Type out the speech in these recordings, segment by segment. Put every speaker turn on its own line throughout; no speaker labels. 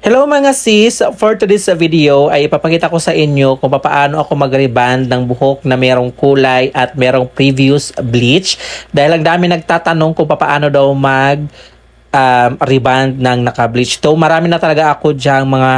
Hello mga sis! For today's video ay ipapakita ko sa inyo kung paano ako mag-reband ng buhok na merong kulay at merong previous bleach. Dahil ang dami nagtatanong kung paano daw reband ng naka-bleach. So marami na talaga ako dyang mga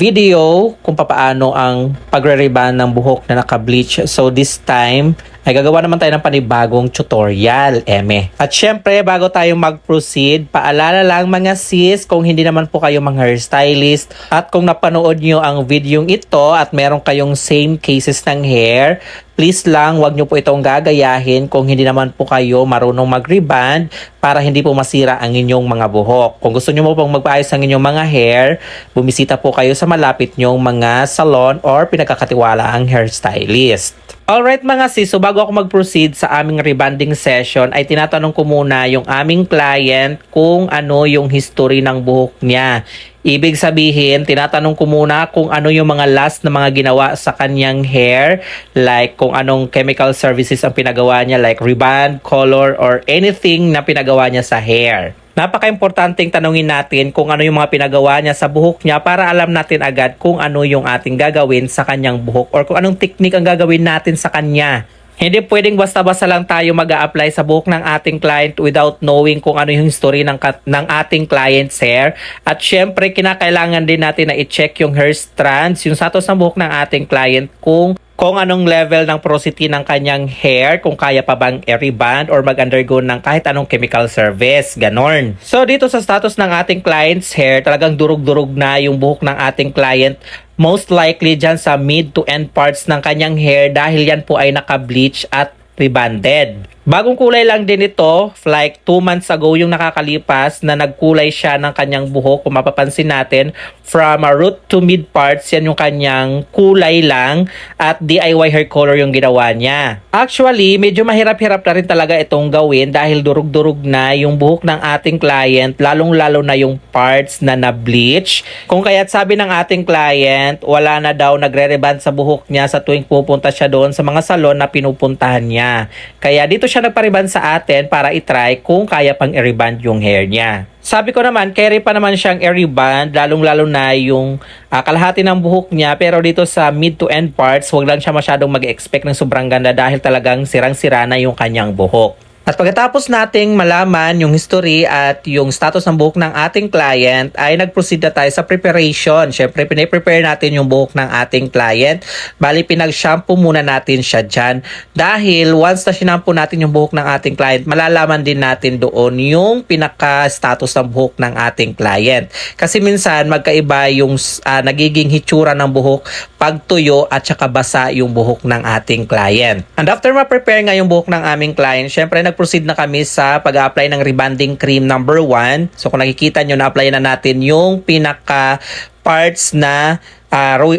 video kung paano ang pagre-reband ng buhok na naka-bleach. So this time ay gagawa naman tayo ng panibagong tutorial, eme. At syempre, bago tayo mag-proceed, paalala lang mga sis, kung hindi naman po kayo mga hairstylist at kung napanood nyo ang videong ito at meron kayong same cases ng hair, please lang, wag nyo po itong gagayahin kung hindi naman po kayo marunong mag-reband para hindi po masira ang inyong mga buhok. Kung gusto nyo mo pong magpaayos ang inyong mga hair, bumisita po kayo sa malapit nyong mga salon or pinagkakatiwalaang hairstylist. Alright mga sis, so bago ako mag-proceed sa aming rebanding session ay tinatanong ko muna yung aming client kung ano yung history ng buhok niya. Ibig sabihin, tinatanong ko muna kung ano yung mga last na mga ginawa sa kanyang hair, like kung anong chemical services ang pinagawa niya, like reband, color, or anything na pinagawa niya sa hair. Napaka-importanting tanungin natin kung ano yung mga pinagawa niya sa buhok niya para alam natin agad kung ano yung ating gagawin sa kanyang buhok or kung anong technique ang gagawin natin sa kanya. Hindi pwedeng basta-basta lang tayo mag-a-apply sa buhok ng ating client without knowing kung ano yung history ng ating client's hair. At syempre, kinakailangan din natin na i-check yung hair strands, yung status ng buhok ng ating client kung anong level ng porosity ng kanyang hair, kung kaya pa bang i-reband or mag-undergo ng kahit anong chemical service, ganon. So dito sa status ng ating client's hair, talagang durug-durug na yung buhok ng ating client. Most likely dyan sa mid to end parts ng kanyang hair dahil yan po ay naka-bleach at rebanded. Bagong kulay lang din ito, like 2 months ago yung nakakalipas na nagkulay siya ng kanyang buhok. Kung mapapansin natin, from root to mid parts, yan yung kanyang kulay lang at DIY hair color yung ginawa niya. Actually, medyo mahirap-hirap na rin talaga itong gawin dahil durug-durug na yung buhok ng ating client, lalong-lalo na yung parts na na-bleach. Kung kaya't sabi ng ating client, wala na daw nagre-reband sa buhok niya sa tuwing pupunta siya doon sa mga salon na pinupuntahan niya. Kaya dito siya nagpa-reband sa atin para itry kung kaya pang i-reband yung hair niya. Sabi ko naman, carry pa naman siyang i-reband, lalong-lalo na yung kalahati ng buhok niya. Pero dito sa mid to end parts, huwag lang siya masyadong mag-expect ng sobrang ganda dahil talagang sirang-sira na yung kanyang buhok. At pagkatapos nating malaman yung history at yung status ng buhok ng ating client, ay nag-proceed na tayo sa preparation. Siyempre, pinaprepare natin yung buhok ng ating client. Bali, pinag-shampoo muna natin siya dyan. Dahil once na sinampoo natin yung buhok ng ating client, malalaman din natin doon yung pinaka-status ng buhok ng ating client. Kasi minsan, magkaiba yung nagiging hitsura ng buhok pag tuyo at saka basa yung buhok ng ating client. And after ma-prepare nga yung buhok ng aming client, syempre nag-proceed na kami sa pag-apply ng rebanding cream number 1. So kung nakikita nyo, na-apply na natin yung pinaka parts na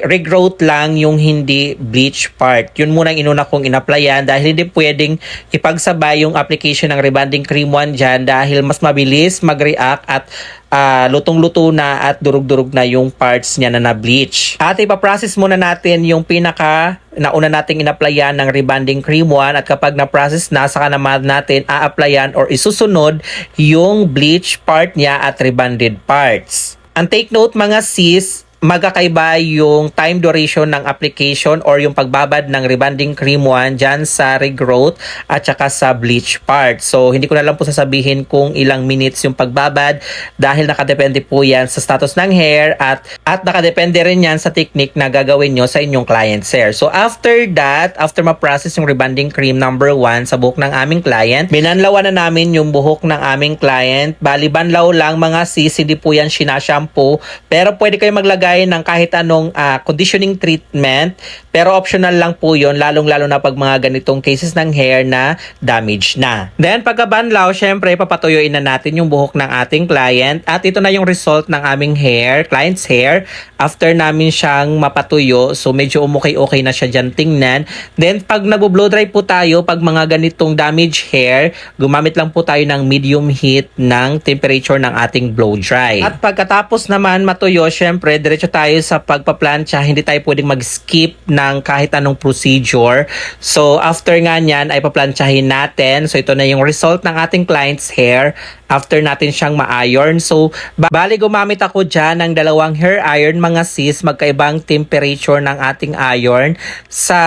regrowth lang, yung hindi bleach part. Yun muna ang inuna kong in-applyan dahil hindi pwedeng ipagsabay yung application ng rebanding cream 1 dyan dahil mas mabilis mag-react at lutong-luto na at durug-durug na yung parts niya na na-bleach. At ipaprocess muna natin yung pinaka nauna nating in-applyan ng rebanding cream 1 at kapag na-process na, saka naman natin a-applyan or isusunod yung bleach part niya at rebanded parts. And take note mga sis, magkakaiba yung time duration ng application or yung pagbabad ng rebanding cream 1 dyan sa regrowth at saka sa bleach part. So, hindi ko na lang po sasabihin kung ilang minutes yung pagbabad dahil nakadepende po yan sa status ng hair at nakadepende rin yan sa technique na gagawin nyo sa inyong client's hair. So, after that, after ma-process yung rebanding cream number 1 sa buhok ng aming client, binanlawan na namin yung buhok ng aming client. Bali, banlaw lang mga sis, hindi po yan sinashampoo, pero pwede kayo maglagay ng kahit anong conditioning treatment, pero optional lang po yun, lalong-lalo na pag mga ganitong cases ng hair na damage na. Then pagkabanlaw, syempre papatuyuin na natin yung buhok ng ating client at ito na yung result ng aming hair, client's hair, after namin siyang mapatuyo. So medyo okay na siya dyan tingnan. Then pag nagbo-blow dry po tayo, pag mga ganitong damaged hair, gumamit lang po tayo ng medium heat ng temperature ng ating blow dry. At pagkatapos naman matuyo, syempre diretso tayo sa pagpaplantsa. Hindi tayo pwedeng mag-skip ng kahit anong procedure. So, after nga niyan ay paplantsahin natin. So, ito na yung result ng ating client's hair after natin siyang ma-iron. So, bali gumamit ako dyan ng dalawang hair iron mga sis. Magkaibang temperature ng ating iron. Sa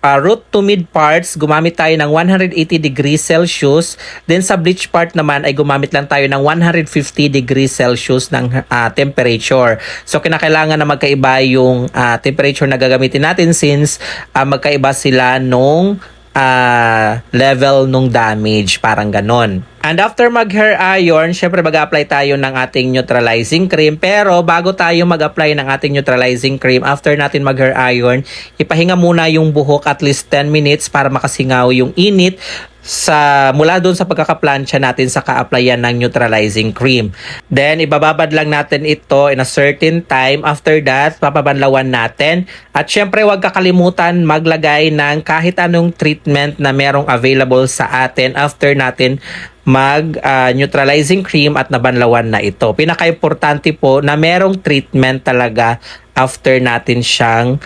root to mid parts, gumamit tayo ng 180 degrees Celsius. Then sa bleach part naman ay gumamit lang tayo ng 150 degrees Celsius ng temperature. So kinakailangan na magkaiba yung temperature na gagamitin natin since magkaiba sila nung level nung damage, parang ganon. And after mag-hair iron, syempre mag-apply tayo ng ating neutralizing cream. Pero bago tayo mag-apply ng ating neutralizing cream, after natin mag-hair iron, ipahinga muna yung buhok at least 10 minutes para makasingaw yung init mula doon sa pagkakaplansya natin sa ka-applyan ng neutralizing cream. Then, ibababad lang natin ito in a certain time. After that, papabanlawan natin. At syempre, huwag kakalimutan maglagay ng kahit anong treatment na merong available sa atin after natin neutralizing cream at nabanlawan na ito. Pinaka-importante po na merong treatment talaga after natin siyang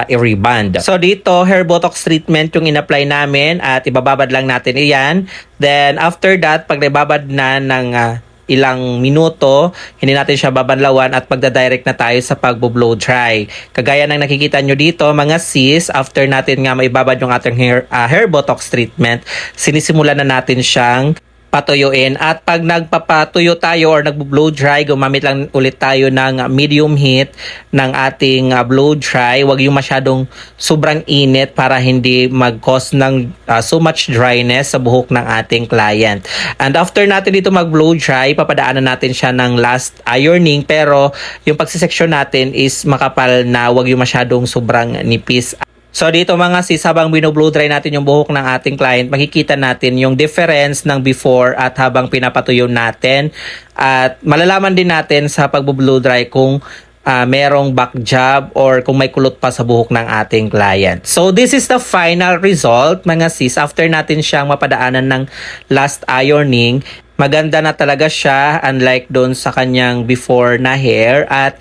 i-reband. So dito, hair botox treatment yung in-apply namin at ibababad lang natin iyan. Then after that, pag nababad na ng ilang minuto, hindi natin siya babanlawan at magda-direct na tayo sa pagbo-blow dry. Kagaya ng nakikita nyo dito, mga sis, after natin nga maibabad yung ating hair botox treatment, sinisimulan na natin siyang patuyuin. At pag nagpapatuyo tayo or nagbo-blow dry, gumamit lang ulit tayo ng medium heat ng ating blow dry. Huwag yung masyadong sobrang init para hindi mag-cause ng so much dryness sa buhok ng ating client. And after natin dito mag-blow dry, papadaanan natin siya ng last ironing, pero yung pagsiseksyon natin is makapal na, huwag yung masyadong sobrang nipis. So dito mga sis, habang binoblow dry natin yung buhok ng ating client, makikita natin yung difference ng before at habang pinapatuyo natin. At malalaman din natin sa pagbo-blow dry kung merong back job or kung may kulot pa sa buhok ng ating client. So this is the final result mga sis. After natin siyang mapadaanan ng last ironing, maganda na talaga siya unlike doon sa kanyang before na hair. At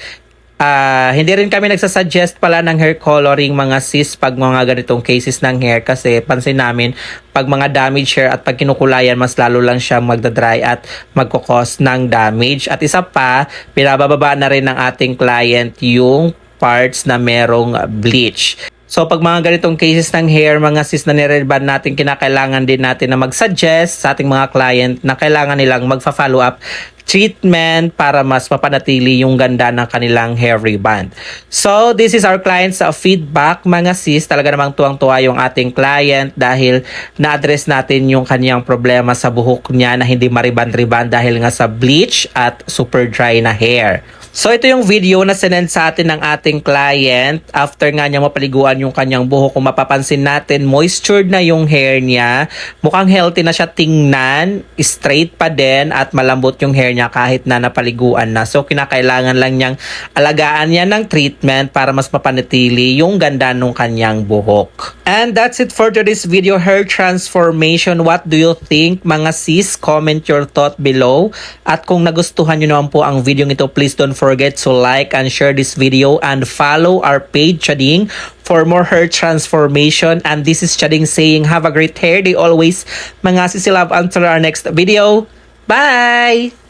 hindi rin kami nagsasuggest pala ng hair coloring mga sis pag mga ganitong cases ng hair, kasi pansin namin pag mga damage hair at pag kinukulayan, mas lalo lang siya magdadry at magkukos ng damage. At isa pa, pinabababa na rin ng ating client yung parts na merong bleach. So pag mga ganitong cases ng hair mga sis na nire-reband natin, kinakailangan din natin na mag-suggest sa ating mga client na kailangan nilang magfa-follow up treatment para mas mapanatili yung ganda ng kanilang hair reband. So this is our client's feedback mga sis. Talaga namang tuwang-tuwa yung ating client dahil na-address natin yung kanyang problema sa buhok niya na hindi mariband-riband dahil nga sa bleach at super dry na hair. So ito yung video na sinend sa atin ng ating client after nga niya mapaliguan yung kanyang buhok. Kung mapapansin natin, moistured na yung hair niya. Mukhang healthy na siya tingnan, straight pa din at malambot yung hair niya kahit na napaliguan na. So kinakailangan lang niyang alagaan niya ng treatment para mas mapanatili yung ganda ng kanyang buhok. And that's it for today's video, hair transformation. What do you think mga sis? Comment your thought below. At kung nagustuhan nyo naman po ang video nito, please don't forget to like and share this video and follow our page Chading for more hair transformation. And this is Chading saying have a great hair day always mga sis. Love until our next video. Bye!